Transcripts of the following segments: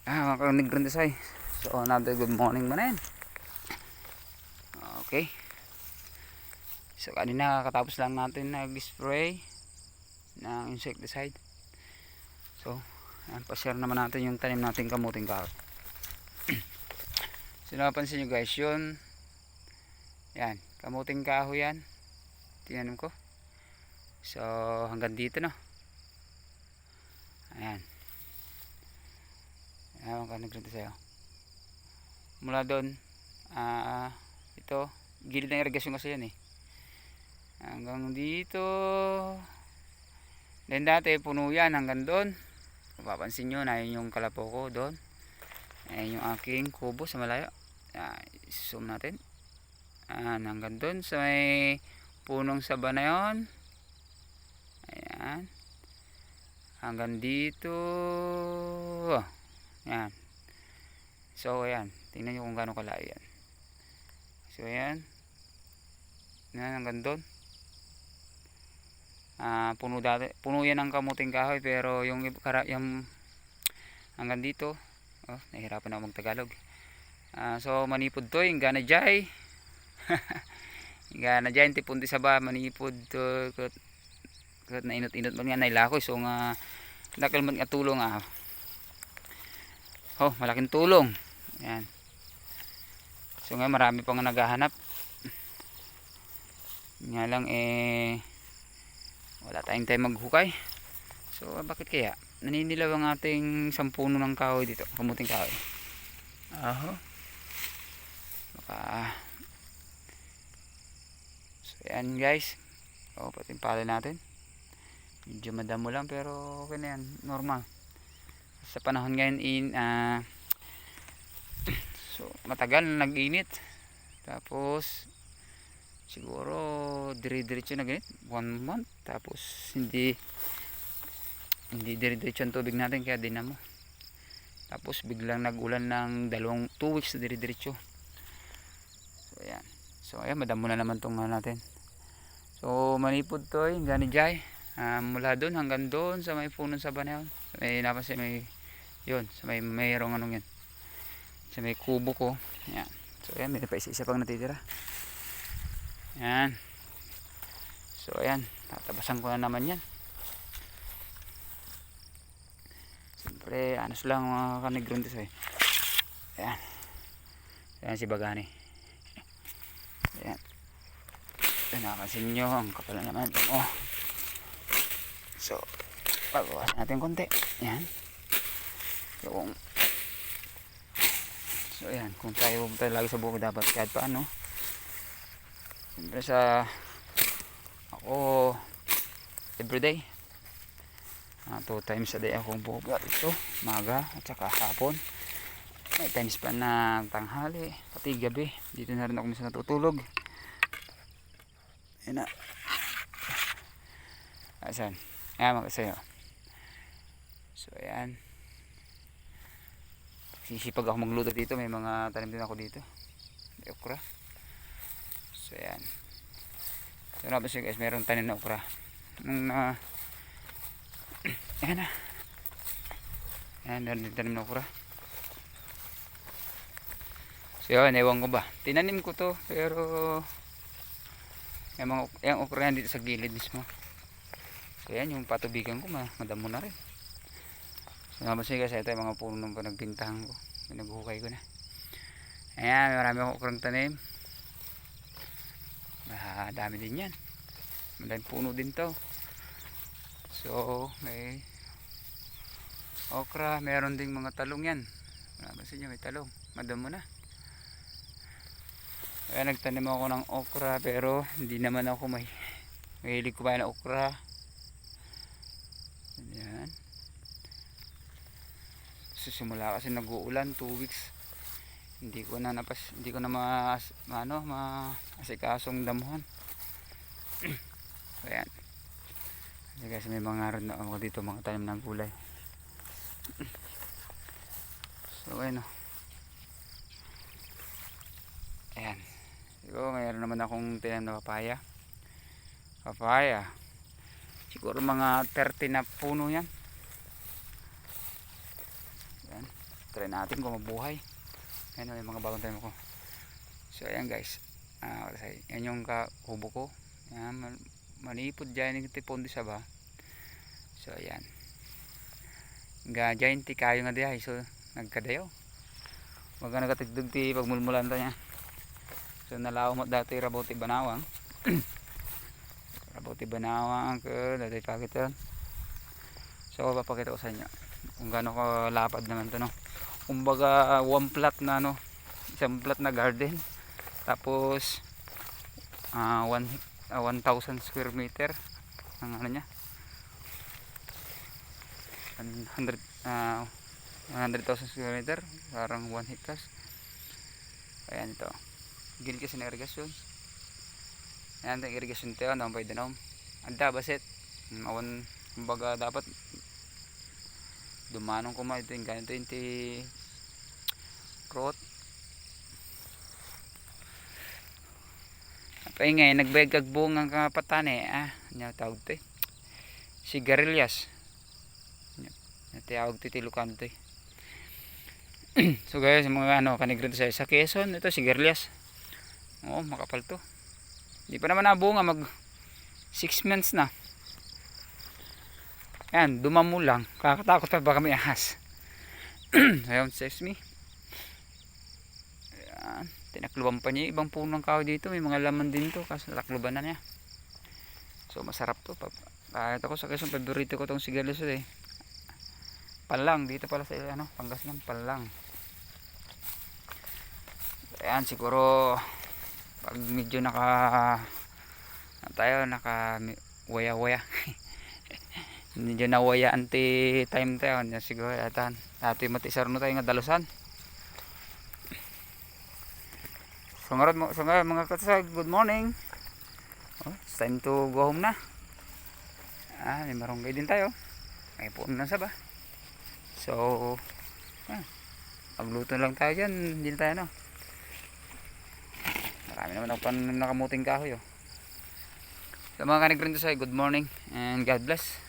Mga naggrandasay. So another good morning manin. Okay. So kanina katapos lang natin nag-spray ng insecticide. So ayan, pa-share naman natin yung tanim nating kamuting kahoy. So napansin nyo guys yun. Yan, kamuting kahoy yan. Tingnan ko. So hanggang dito no. Ayan. Ayan ka naggrandasay. Mula doon ito gilid ng irigasyon kasi yan hanggang dito. Then dati puno yan hanggang doon. Kung papansin nyo na yun yung kalapo ko doon. Ayan yung aking kubo sa malayo. Zoom natin. Hanggang doon sa may punong saba na yun. Ayan hanggang dito. Ayan. So ayan, tingnan nyo kung gaano kalayo yan. So ayan. Ayan hanggang doon. Puno dati, puno yan ng kamuting kahoy, pero yung hanggang dito, nahihirapan ako magtagalog. So manipod to, yung ganajay. Ganajay, tipundi sa ba, manipod to, kat na inot-inot man nga nailakoy. So nga nakal man nga tulong malaking tulong. Ayan. So nga marami pang naghahanap. Nga lang wala tayong time maghukay. So bakit kaya? Naninilaw ang ating sampuno ng kahoy dito, kamuting kahoy. Baka. So ayan guys. Pating pala natin. Medyo madamo lang pero okay na yan, normal. Sa panahon ngayon so matagal na nag-init. Tapos siguro dire-diretso na ganit 1 month, tapos hindi dire-diretso ang tubig natin kaya dinamo. Tapos biglang nag-ulan ng 2 weeks na dire-diretso. So ayan madamo na naman tong natin. So manipod to yung ganijay. Mula doon hanggang doon sa may punong saba na yun. Sa may napansin sa may mayroong anong yan. Sa may kubo ko. Ayan. So ayan, may pa isa pang natitira. Ayan. So ayan, tatabasan ko na naman yan. Siyempre, anos lang mga kanigrontes Ayan. Ayan si Bagani. Ayan. Ayan, nakapansin nyo, ang kapal naman. So, pagawas natin konti. Ayan. So ayan, kung tayo lagi sa buko dapat kahit paano. Siyempre ako everyday 2 times a day akong buko ito, maga at saka hapon. May times pa na tanghali, pati gabi. Dito na rin ako minsan natutulog. Ayan na. Asan? Ayan magkasayo. So ayan, sisipag ako magluto dito. May mga tanim din ako dito, may okra. So ayan, so napansin guys, mayroong tanim na okra. Ayan na. Ayan, meron din tanim na okra. So yun, ewan ko ba, tinanim ko to, pero yung okra yan dito sa gilid mismo. So ayan, yung patubigan ko madamo na rin. So napansin guys, ito yung mga puno nung pinagbintahan ko, pinaghuhukay ko na. Ayan, marami akong okrang tanim. Dami din yan, madaming puno din to. So may okra, meron ding mga talong yan. Napansin nyo, may talong, madamo na. Kaya nagtanim ako ng okra, pero hindi naman ako mahilig kumain ng okra. Ayan. Simula kasi nag-uulan 2 weeks, hindi ko na maasikasong damuhan. Ayan. Kasi guys, may mga rin na ako dito, mga tanim ng gulay. So ayan ayan. So mayroon naman akong tanim na papaya. Siguro mga 30 na puno yan. Ayan. try natin kung mabuhay. Ayan, may mga bagong tayo ko. So ayan guys, yan yung kubo ko. Ayan, manipod dyan yung tipon di sa ba. So ayan, dyan ti kayo nga dihay. So nagkadayo, wag nagatigdug ti pagmulmulan ta niya. So nalaw mo dati rabaw ti banawang. Rabaw ti banawang ko dati pagit yun. So papakita ko sa inyo kung gaano kalapad naman to, no. Kumbaga one plot na, no, isang plot na garden. Tapos 1,000 square meter ang ano niya, 100,000 square meter, parang 1 hectares. Ayan ito, gilid kasi na irigasyon. Ayan ang irigasyon ito, ang pwede na anda basit awan. Kumbaga dapat dumanong ko ito yung ganito yung root. Apay nga nagbayag kag bungang kapatane, nya tawag to sigarilyas. Tawag to Ilocano to. So guys, mga kanigredo sa Quezon, ito sigarilyas. Oo, makapal to. Hindi pa naman nabunga, mag 6 months na. Yan, dumamo lang. Kakatakot pa baka may ahas. Ayun, excuse me. Ayan, tinakluban pa niya ibang punong kahoy dito. May mga laman din to, kasi natakluban na niya. So masarap to. Kahit ako sa Quezon, paborito ko tong sigarilyas Palang, dito pala sa Pangasinan, palang. Ayan, siguro pag medyo naka waya medyo nawaya anti time tayo siguro atan ato matisar no tayo nga dalusan. So ngayon mga katsag, good morning. It's time to go home na. May marunggay din tayo, may puno na saba. So magluto lang tayo dyan, hindi na tayo marami naman ako pan nakamuting kahoy. So mga kanigrindo sa good morning and God bless.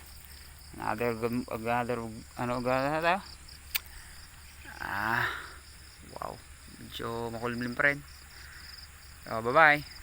Another tayo. Wow, medyo makulimlim pa rin. So bye bye.